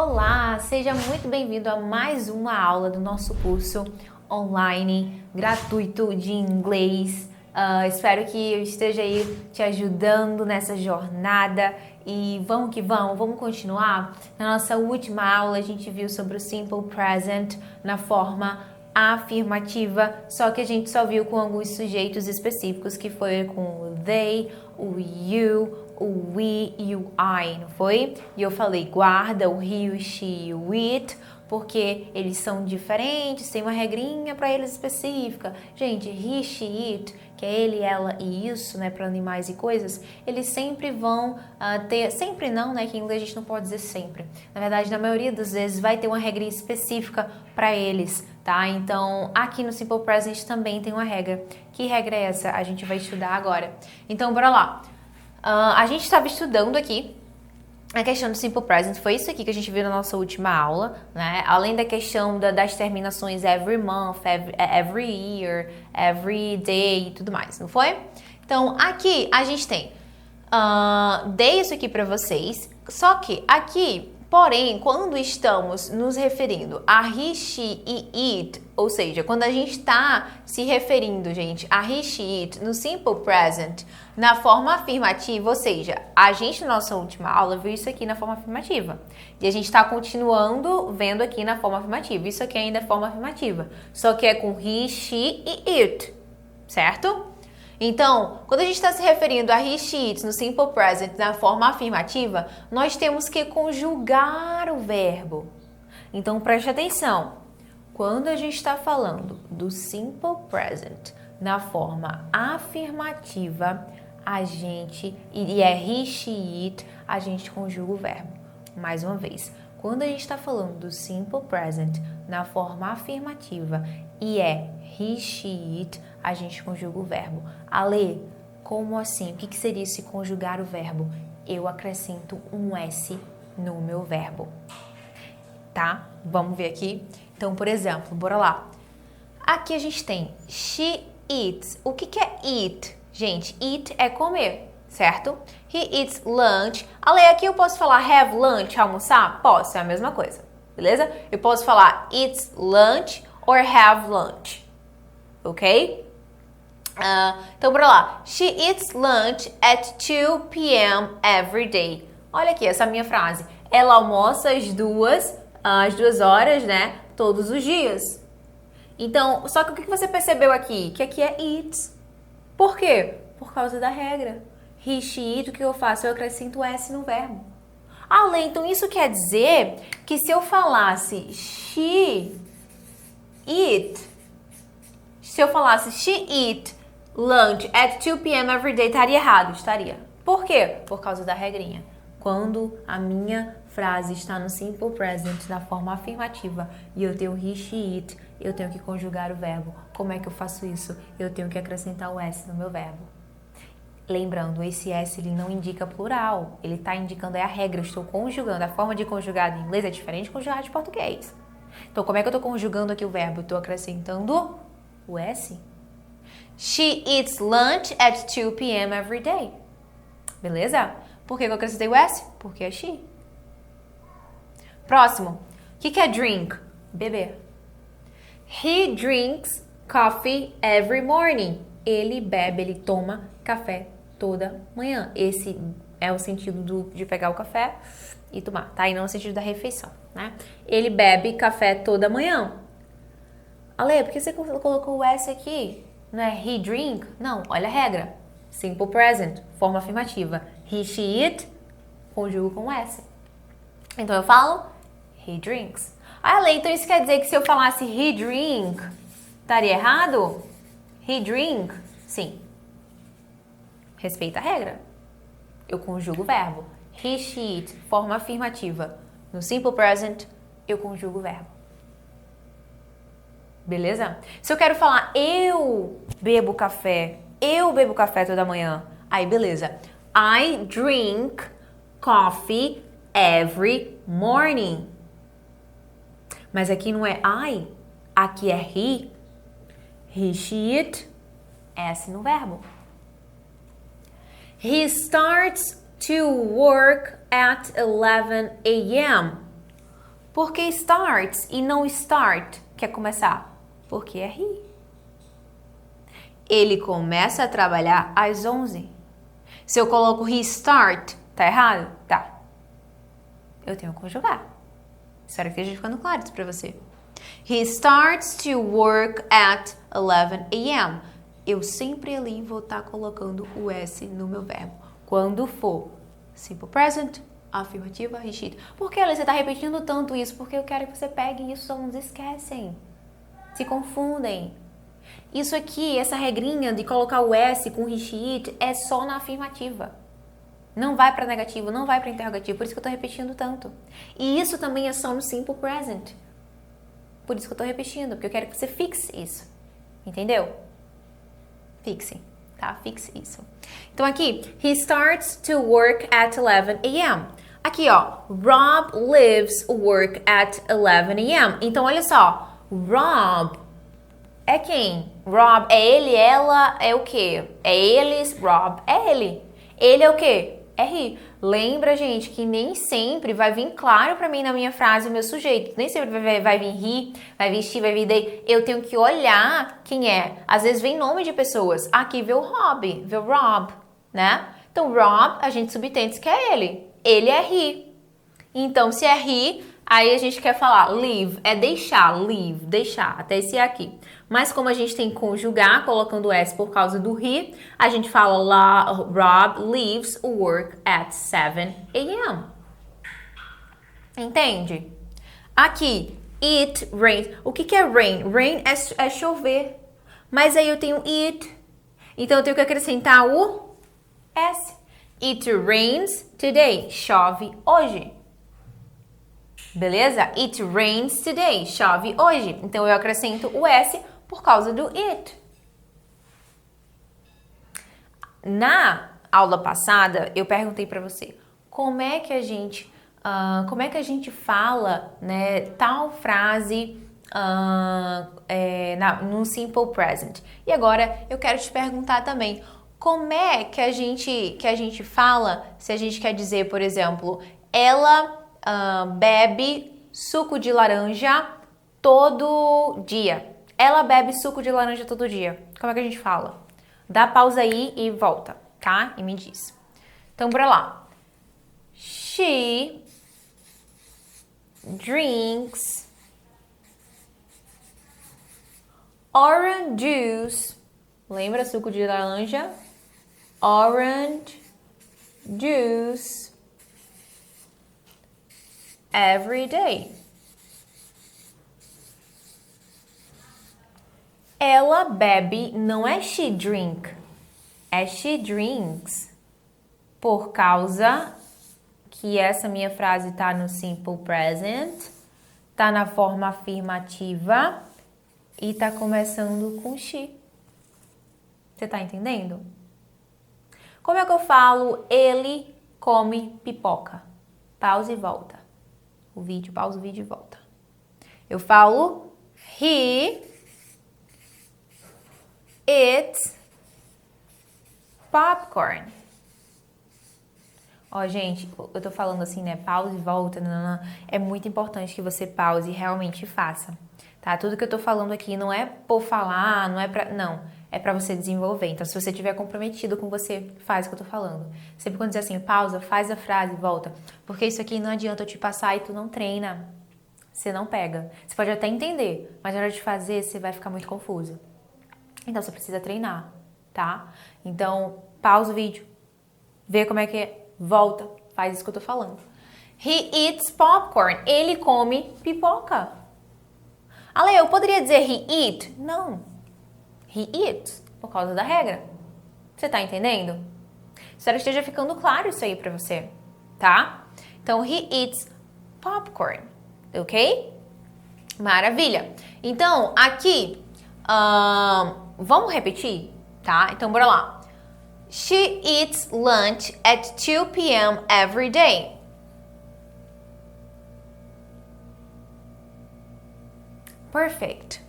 Olá, seja muito bem-vindo a mais uma aula do nosso curso online gratuito de inglês. Espero que eu esteja aí te ajudando nessa jornada e vamos que vamos continuar. Na nossa última aula a gente viu sobre o Simple Present na forma afirmativa, só que a gente só viu com alguns sujeitos específicos, que foi com o they, o you, o we e o I, não foi? E eu falei, guarda o he, o she e o it, porque eles são diferentes, tem uma regrinha para eles específica. Gente, he, she, it, que é ele, ela e isso, né, para animais e coisas, eles sempre vão ter, sempre não, né, que em inglês a gente não pode dizer sempre. Na verdade, na maioria das vezes vai ter uma regrinha específica para eles, tá? Então, aqui no Simple Present também tem uma regra. Que regra é essa? A gente vai estudar agora. Então, bora lá. A gente estava estudando aqui a questão do Simple Present, foi isso aqui que a gente viu na nossa última aula, né? Além da questão das terminações every month, every year, every day e tudo mais, não foi? Então, aqui a gente tem, dei isso aqui para vocês, só que aqui, porém, quando estamos nos referindo a he, she e it, ou seja, quando a gente está se referindo, gente, a he, she, it no Simple Present, na forma afirmativa, ou seja, a gente na nossa última aula viu isso aqui na forma afirmativa. E a gente está continuando vendo aqui na forma afirmativa. Isso aqui ainda é forma afirmativa, só que é com he, she e it, certo? Então, quando a gente está se referindo a he, she, it no Simple Present na forma afirmativa, nós temos que conjugar o verbo. Então, preste atenção. Quando a gente está falando do Simple Present na forma afirmativa, a gente, e é he, she, it, a gente conjuga o verbo. Mais uma vez, quando a gente está falando do Simple Present na forma afirmativa e é he, she, it, a gente conjuga o verbo. Ale, como assim? O que seria esse conjugar o verbo? Eu acrescento um S no meu verbo. Tá? Vamos ver aqui. Então, por exemplo, bora lá. Aqui a gente tem she eats. O que é eat? Gente, eat é comer, certo? He eats lunch. Ale, aqui eu posso falar have lunch, almoçar? Posso, é a mesma coisa, beleza? Eu posso falar eats lunch or have lunch, ok? Então, bora lá. She eats lunch at 2 p.m. every day. Olha aqui essa minha frase. Ela almoça às 2 horas, né? Todos os dias. Então, só que o que você percebeu aqui? Que aqui é eats. Por quê? Por causa da regra. He, she, it, o que eu faço? Eu acrescento S no verbo. Ale, então isso quer dizer que se eu falasse she eat, se eu falasse she eat lunch at 2 p.m. every day, estaria errado? Estaria. Por quê? Por causa da regrinha. Quando a minha frase está no Simple Present, na forma afirmativa, e eu tenho he, she, it, eu tenho que conjugar o verbo. Como é que eu faço isso? Eu tenho que acrescentar o S no meu verbo. Lembrando, esse S ele não indica plural, ele está indicando a regra, eu estou conjugando. A forma de conjugar em inglês é diferente de conjugar de português. Então, como é que eu estou conjugando aqui o verbo? Eu estou acrescentando o S. She eats lunch at 2 p.m. every day. Beleza? Por que eu acrescentei o S? Porque é she. Próximo. O que é drink? Beber. He drinks coffee every morning. Ele bebe, ele toma café toda manhã. Esse é o sentido de pegar o café e tomar, tá? E não o sentido da refeição, né? Ele bebe café toda manhã. Ale, por que você colocou o S aqui? Não é he drink? Não, olha a regra. Simple present, forma afirmativa. He, she, it, conjugo com S. Então eu falo he drinks. Ale, então isso quer dizer que se eu falasse he drink, estaria errado? He drink? Sim. Respeita a regra. Eu conjugo o verbo. He, she, it, forma afirmativa. No simple present, eu conjugo o verbo. Beleza? Se eu quero falar eu bebo café toda manhã, aí beleza. I drink coffee every morning. Mas aqui não é I, aqui é he. He, she, it, S no verbo. He starts to work at 11 a.m. Por que starts e não start? Quer começar? Porque é he. Ele começa a trabalhar às 11. Se eu coloco he start, tá errado? Tá. Eu tenho que conjugar. Espero que esteja ficando claro isso pra você. He starts to work at 11 a.m. Eu sempre ali vou estar colocando o S no meu verbo. Quando for simple present, afirmativa, recheat. Por que, você está repetindo tanto isso? Porque eu quero que você pegue isso, os alunos esquecem. Se confundem. Isso aqui, essa regrinha de colocar o S com recheat é só na afirmativa. Não vai para negativo, não vai para interrogativo. Por isso que eu estou repetindo tanto. E isso também é só no simple present. Por isso que eu estou repetindo, porque eu quero que você fixe isso. Entendeu? Fixe, tá? Fixe isso. Então aqui, he starts to work at 11 a.m. Aqui, ó, Rob lives work at 11 a.m. Então, olha só, Rob é quem? Rob é ele, ela é o quê? É eles, Rob é ele. Ele é o quê? É he. Lembra, gente, que nem sempre vai vir claro pra mim na minha frase o meu sujeito. Nem sempre vai vir he, vai vir she, vai vir they. Eu tenho que olhar quem é. Às vezes vem nome de pessoas. Aqui vê o Rob, vê o Rob, né? Então, Rob, a gente subentende que é ele. Ele é he. Então, se é he, aí a gente quer falar leave, é deixar, leave, deixar, até esse aqui. Mas como a gente tem que conjugar, colocando o S por causa do he, a gente fala lá, Rob leaves work at 7 a.m. Entende? Aqui, it rains. O que é rain? Rain é chover. Mas aí eu tenho it. Então eu tenho que acrescentar o S. It rains today. Chove hoje. Beleza? It rains today. Chove hoje. Então eu acrescento o S por causa do it. Na aula passada, eu perguntei para você como é que a gente fala, né, tal frase no simple present. E agora eu quero te perguntar também como é que a gente fala se a gente quer dizer, por exemplo, ela bebe suco de laranja todo dia. Ela bebe suco de laranja todo dia. Como é que a gente fala? Dá pausa aí e volta, tá? E me diz. Então, bora lá. She drinks orange juice. Lembra suco de laranja? Orange juice every day. Ela bebe, não é she drink, é she drinks. Por causa que essa minha frase tá no simple present, tá na forma afirmativa e tá começando com she. Você tá entendendo? Como é que eu falo ele come pipoca? Pausa e volta. O vídeo, pausa o vídeo e volta. Eu falo he eats popcorn. Ó, gente, eu tô falando assim, né? Pause e volta. Não. É muito importante que você pause e realmente faça. Tá? Tudo que eu tô falando aqui não é por falar, não é pra... Não. É pra você desenvolver. Então, se você estiver comprometido com você, faz o que eu tô falando. Sempre quando dizer assim, pausa, faz a frase, volta. Porque isso aqui não adianta eu te passar e tu não treina. Você não pega. Você pode até entender, mas na hora de fazer, você vai ficar muito confuso. Então, você precisa treinar, tá? Então, pausa o vídeo. Vê como é que é. Volta. Faz isso que eu tô falando. He eats popcorn. Ele come pipoca. Ale, eu poderia dizer he eat? Não. He eats. Por causa da regra. Você tá entendendo? Espero que esteja ficando claro isso aí pra você, tá? Então, he eats popcorn. Ok? Maravilha. Então, aqui... vamos repetir, tá? Então, bora lá. She eats lunch at 2 p.m. every day. Perfect.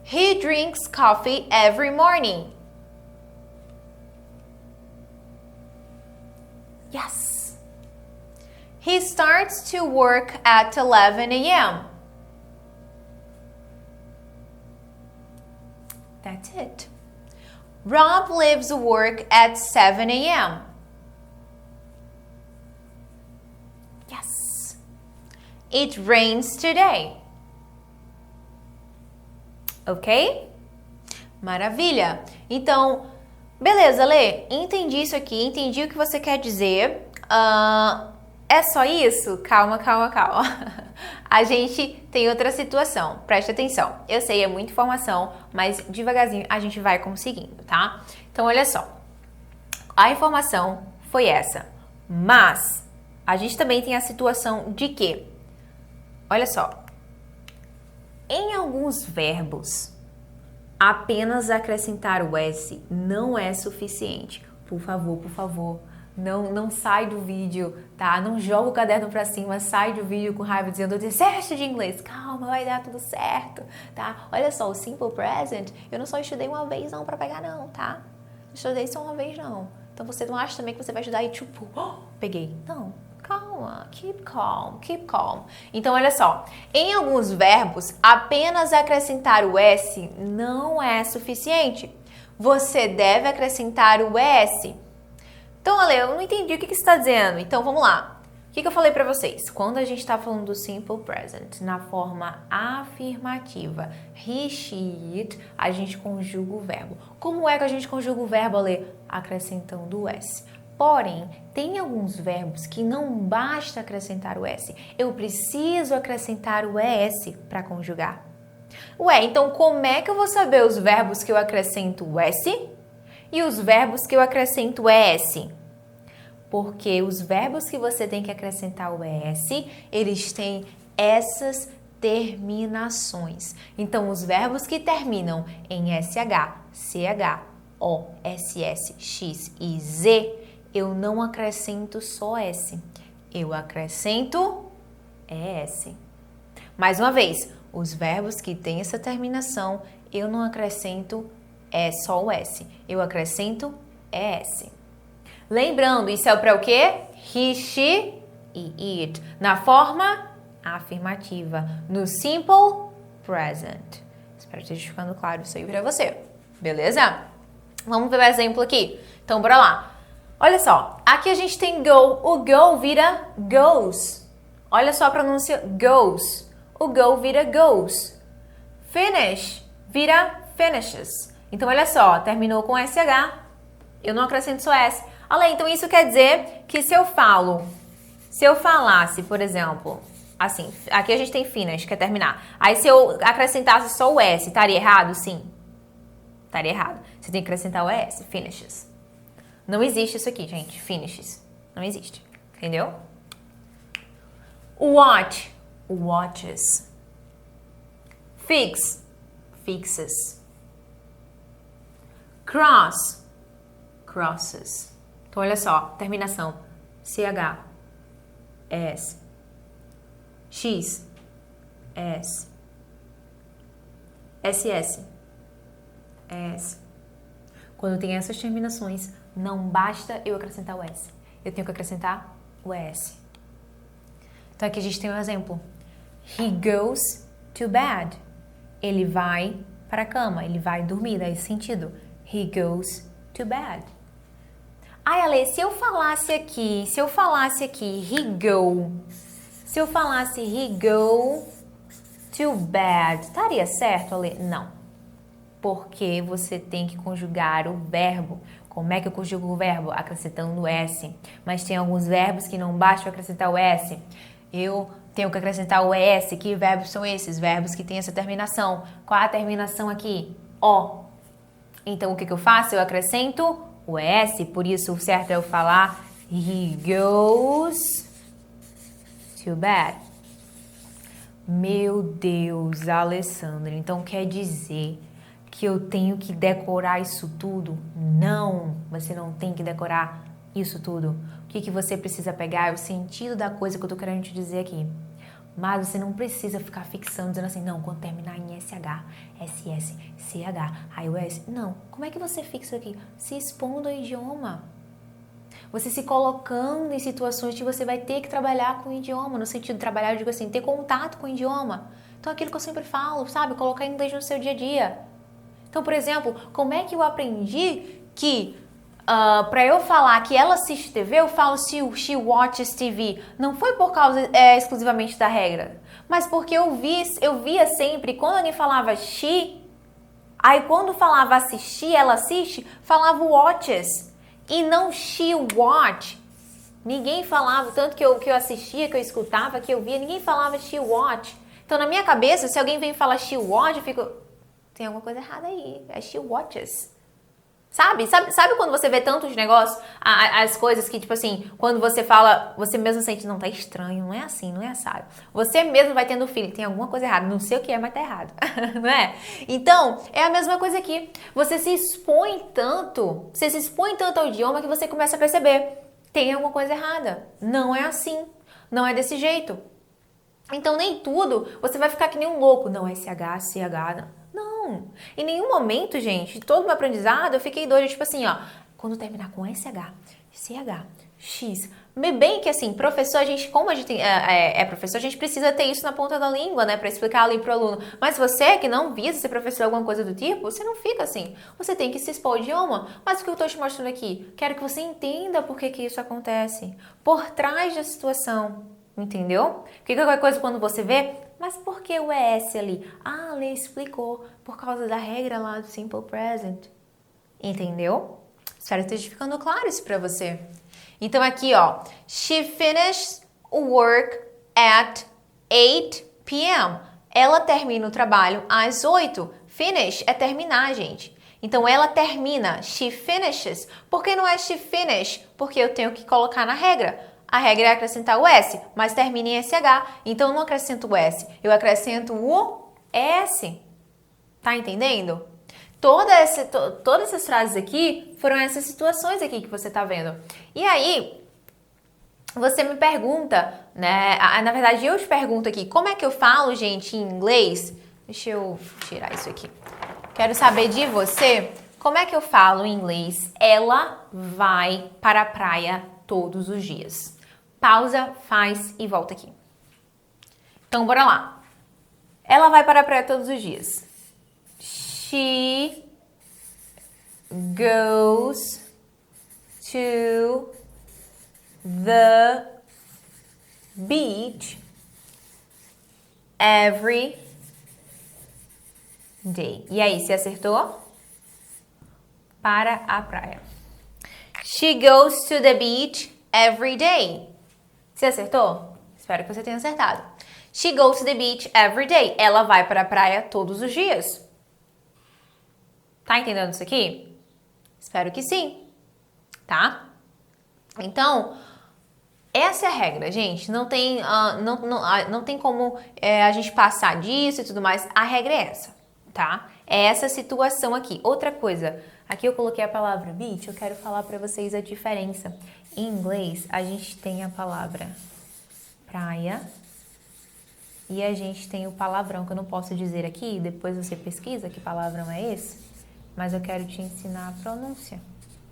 He drinks coffee every morning. Yes. He starts to work at 11 a.m. That's it. Rob leaves work at 7 a.m. Yes. It rains today. Ok? Maravilha. Então, beleza, Lê. Entendi isso aqui, entendi o que você quer dizer. É só isso? Calma, calma, calma. A gente tem outra situação. Preste atenção. Eu sei, é muita informação, mas devagarzinho a gente vai conseguindo, tá? Então, olha só. A informação foi essa. Mas a gente também tem a situação de que, olha só, em alguns verbos, apenas acrescentar o S não é suficiente. Por favor, não sai do vídeo, tá? Não joga o caderno pra cima, sai do vídeo com raiva dizendo desejo de inglês. Calma, vai dar tudo certo, tá? Olha só, o Simple Present, eu não só estudei uma vez não pra pegar não, tá? Não estudei só uma vez não. Então você não acha também que você vai estudar e tipo, peguei. Não. Calma, keep calm, keep calm. Então, olha só, em alguns verbos, apenas acrescentar o S não é suficiente. Você deve acrescentar o S. Então, Ale, eu não entendi o que você está dizendo. Então, vamos lá. O que eu falei para vocês? Quando a gente está falando do Simple Present na forma afirmativa, he, she, it, a gente conjuga o verbo. Como é que a gente conjuga o verbo, Ale? Acrescentando o S. Porém, tem alguns verbos que não basta acrescentar o S. Eu preciso acrescentar o ES para conjugar. Ué, então como é que eu vou saber os verbos que eu acrescento o S e os verbos que eu acrescento o ES? Porque os verbos que você tem que acrescentar o ES, eles têm essas terminações. Então, os verbos que terminam em SH, CH, O, SS, X e Z, eu não acrescento só S, eu acrescento ES. Mais uma vez, os verbos que têm essa terminação, eu não acrescento só o S, eu acrescento ES. Lembrando, isso é para o quê? He, she e it, na forma afirmativa, no Simple Present. Espero que esteja ficando claro isso aí para você, beleza? Vamos ver o exemplo aqui. Então, bora lá. Olha só, aqui a gente tem go, o go vira goes. Olha só a pronúncia goes. O go vira goes. Finish vira finishes. Então, olha só, terminou com SH, eu não acrescento só S. Olha, então isso quer dizer que se eu falasse, por exemplo, assim, aqui a gente tem finish, que é terminar. Aí se eu acrescentasse só o S, estaria errado? Sim. Estaria errado. Você tem que acrescentar o S, finishes. Não existe isso aqui, gente. Finishes. Não existe. Entendeu? Watch. Watches. Fix. Fixes. Cross. Crosses. Então, olha só. Terminação. CH. S. X. S. SS. S. Quando tem essas terminações, não basta eu acrescentar o S. Eu tenho que acrescentar o ES. Então aqui a gente tem um exemplo. He goes to bed. Ele vai para a cama, ele vai dormir, dá esse sentido. He goes to bed. Ai, Ale, se eu falasse aqui, he go. Se eu falasse he go to bed, estaria certo, Ale? Não. Porque você tem que conjugar o verbo. Como é que eu conjugo o verbo? Acrescentando o S. Mas tem alguns verbos que não basta eu acrescentar o S. Eu tenho que acrescentar o ES. Que verbos são esses? Verbos que têm essa terminação. Qual a terminação aqui? O. Então, o que eu faço? Eu acrescento o ES. Por isso, o certo é eu falar he goes to bed. Meu Deus, Alessandra. Então, quer dizer que eu tenho que decorar isso tudo? Não, você não tem que decorar isso tudo. O que você precisa pegar é o sentido da coisa que eu tô querendo te dizer aqui. Mas você não precisa ficar fixando, dizendo assim, não, quando terminar em SH, SS, CH, aí o S. Não, como é que você fixa aqui? Se expondo ao idioma. Você se colocando em situações que você vai ter que trabalhar com o idioma, no sentido de trabalhar, eu digo assim, ter contato com o idioma. Então, aquilo que eu sempre falo, sabe? Colocar inglês no seu dia a dia. Então, por exemplo, como é que eu aprendi que para eu falar que ela assiste TV, eu falo she watches TV. Não foi por causa exclusivamente da regra, mas porque eu via sempre, quando alguém falava she, aí quando falava assistir, ela assiste, falava watches e não she watch. Ninguém falava, tanto que eu assistia, que eu escutava, que eu via, ninguém falava she watch. Então, na minha cabeça, se alguém vem falar she watch, eu fico, tem alguma coisa errada aí, é she watches. Sabe quando você vê tantos negócios, as coisas que, tipo assim, quando você fala, você mesmo sente, não, tá estranho, não é assim, não é assado. Você mesmo vai tendo filho, tem alguma coisa errada, não sei o que é, mas tá errado, não é? Então, é a mesma coisa aqui. Você se expõe tanto ao idioma que você começa a perceber, tem alguma coisa errada, não é assim, não é desse jeito. Então, nem tudo você vai ficar que nem um louco, não é CH, não. Em nenhum momento, gente, de todo o meu aprendizado, eu fiquei doida, tipo assim, ó, quando terminar com SH, CH, X. Bem que assim, professor, a gente, como a gente é professor, a gente precisa ter isso na ponta da língua, né, pra explicar ali pro aluno. Mas você que não visa ser professor, alguma coisa do tipo, você não fica assim. Você tem que se expor ao idioma. Mas o que eu tô te mostrando aqui? Quero que você entenda por que isso acontece. Por trás da situação. Entendeu? Porque qualquer coisa quando você vê, mas por que o ES ali? Ah, a lei explicou, por causa da regra lá do Simple Present. Entendeu? Espero que esteja ficando claro isso pra você. Então aqui, ó, she finished work at 8 p.m. Ela termina o trabalho às 8. Finish é terminar, gente. Então ela termina, she finishes. Por que não é she finish? Porque eu tenho que colocar na regra. A regra é acrescentar o S, mas termina em SH. Então, eu não acrescento o S, eu acrescento o S. Tá entendendo? Todas essas frases aqui foram essas situações aqui que você tá vendo. E aí, você me pergunta, né? Na verdade, eu te pergunto aqui, como é que eu falo, gente, em inglês? Deixa eu tirar isso aqui. Quero saber de você, como é que eu falo em inglês? Ela vai para a praia todos os dias. Pausa, faz e volta aqui. Então, bora lá. Ela vai para a praia todos os dias. She goes to the beach every day. E aí, você acertou? Para a praia. She goes to the beach every day. Você acertou? Espero que você tenha acertado. She goes to the beach every day. Ela vai para a praia todos os dias. Tá entendendo isso aqui? Espero que sim. Tá? Então, essa é a regra, gente. Não tem, não tem como a gente passar disso e tudo mais. A regra é essa, tá? É essa situação aqui. Outra coisa, aqui eu coloquei a palavra beach. Eu quero falar para vocês a diferença. Em inglês, a gente tem a palavra praia e a gente tem o palavrão, que eu não posso dizer aqui, depois você pesquisa que palavrão é esse, mas eu quero te ensinar a pronúncia,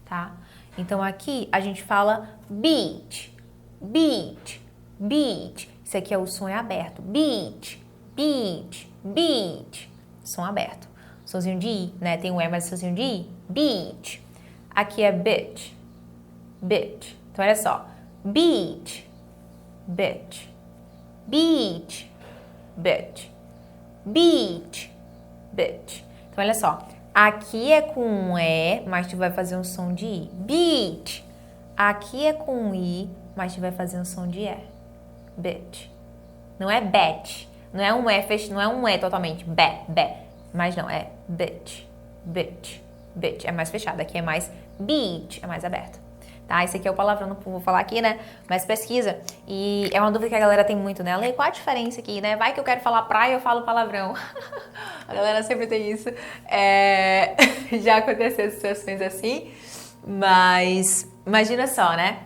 tá? Então, aqui a gente fala beach, beach, beach. Isso aqui é o som aberto. Beach, beach, beach. Som aberto. Somzinho de I, né? Tem um E, mas somzinho de I. Beach. Aqui é bitch. Bitch. Então, olha só. Beach. Bitch. Beach. Bitch. Beach. Bitch. Então, olha só. Aqui é com um E, mas tu vai fazer um som de I. Beach. Aqui é com um I, mas tu vai fazer um som de E. Bitch. Não é bet. Não é um E, não é um E totalmente. Be. Mas não, é bitch. Bitch. Bitch. É mais fechado. Aqui é mais beach. É mais aberto. Tá? Esse aqui é o palavrão, não vou falar aqui, né? Mas pesquisa. E é uma dúvida que a galera tem muito, né? Lei, qual a diferença aqui, né? Vai que eu quero falar praia, eu falo palavrão. A galera sempre tem isso. Já aconteceu situações assim, mas imagina só, né?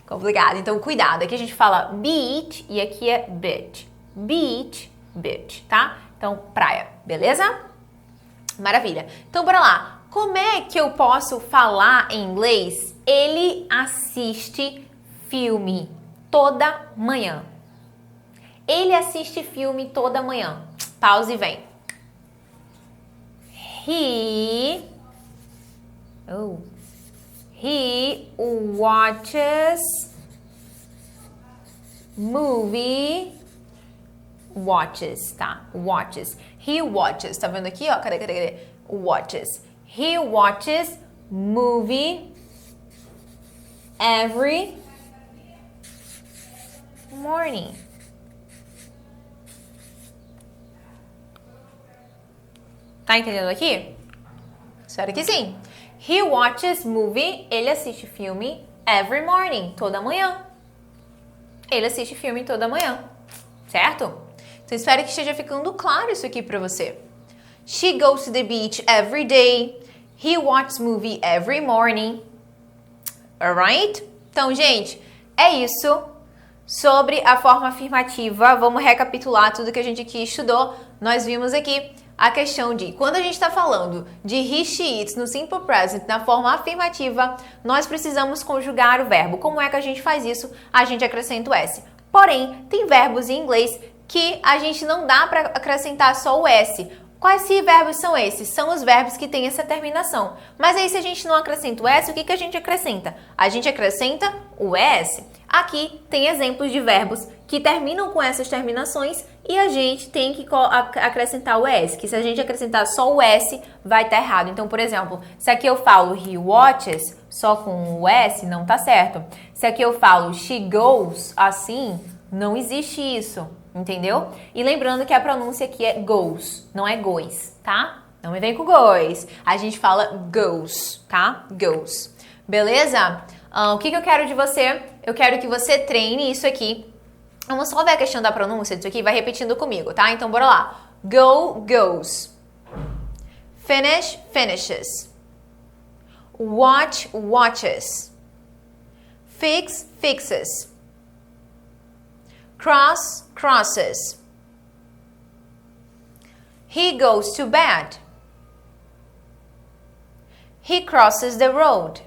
Complicado. Então, cuidado. Aqui a gente fala beach e aqui é bitch. Beach, bitch, tá? Então, praia, beleza? Maravilha. Então, bora lá. Como é que eu posso falar em inglês Ele assiste filme toda manhã. Ele assiste filme toda manhã. Pausa e vem. He watches movie. Watches, tá? Watches. He watches. Tá vendo aqui, ó? Cadê? Watches. He watches movie every morning. Tá entendendo aqui? Espero que sim. He watches movie. Ele assiste filme every morning. Toda manhã. Ele assiste filme toda manhã. Certo? Então, espero que esteja ficando claro isso aqui pra você. She goes to the beach every day. He watches movie every morning. Alright? Então, gente, é isso sobre a forma afirmativa. Vamos recapitular tudo que a gente aqui estudou. Nós vimos aqui a questão de quando a gente está falando de he, she, it no simple present, na forma afirmativa, nós precisamos conjugar o verbo. Como é que a gente faz isso? A gente acrescenta o S. Porém, tem verbos em inglês que a gente não dá para acrescentar só o S. Quais verbos são esses? São os verbos que têm essa terminação. Mas aí, se a gente não acrescenta o S, o que a gente acrescenta? A gente acrescenta o S. Aqui tem exemplos de verbos que terminam com essas terminações e a gente tem que acrescentar o S, que se a gente acrescentar só o S, vai estar errado. Então, por exemplo, se aqui eu falo he watches, só com o S, não tá certo. Se aqui eu falo she goes, assim, não existe isso, entendeu? E lembrando que a pronúncia aqui é goes, não é goes, tá? Não me vem com goes. A gente fala goes, tá? Goes. Beleza? O que eu quero de você? Eu quero que você treine isso aqui. Vamos só ver a questão da pronúncia disso aqui, vai repetindo comigo, tá? Então, bora lá. Go, goes. Finish, finishes. Watch, watches. Fix, fixes. Cross, crosses. He goes to bed. He crosses the road.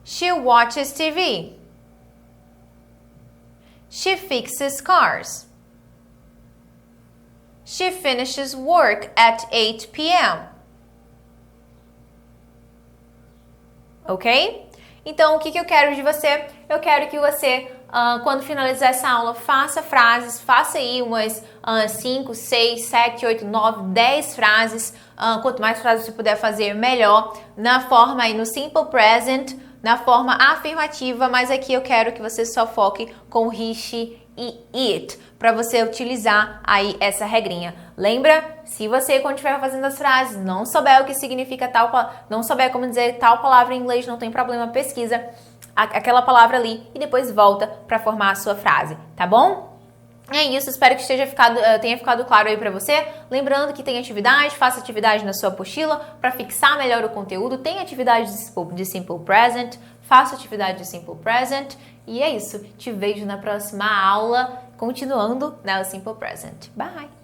She watches TV. She fixes cars. She finishes work at 8 p.m. Ok? Então, o que eu quero de você? Eu quero que você, quando finalizar essa aula, faça frases, faça aí umas 5, 6, 7, 8, 9, 10 frases. Quanto mais frases você puder fazer, melhor. Na forma aí, no simple present, na forma afirmativa, mas aqui eu quero que você só foque com he, she e it, para você utilizar aí essa regrinha. Lembra? Se você, quando estiver fazendo as frases, não souber o que significa tal, não souber como dizer tal palavra em inglês, não tem problema, pesquisa aquela palavra ali e depois volta para formar a sua frase, tá bom? É isso, espero que tenha ficado claro aí pra você. Lembrando que tem atividade, faça atividade na sua apostila para fixar melhor o conteúdo. Tem atividade de Simple Present, faça atividade de Simple Present. E é isso, te vejo na próxima aula, continuando o Simple Present. Bye!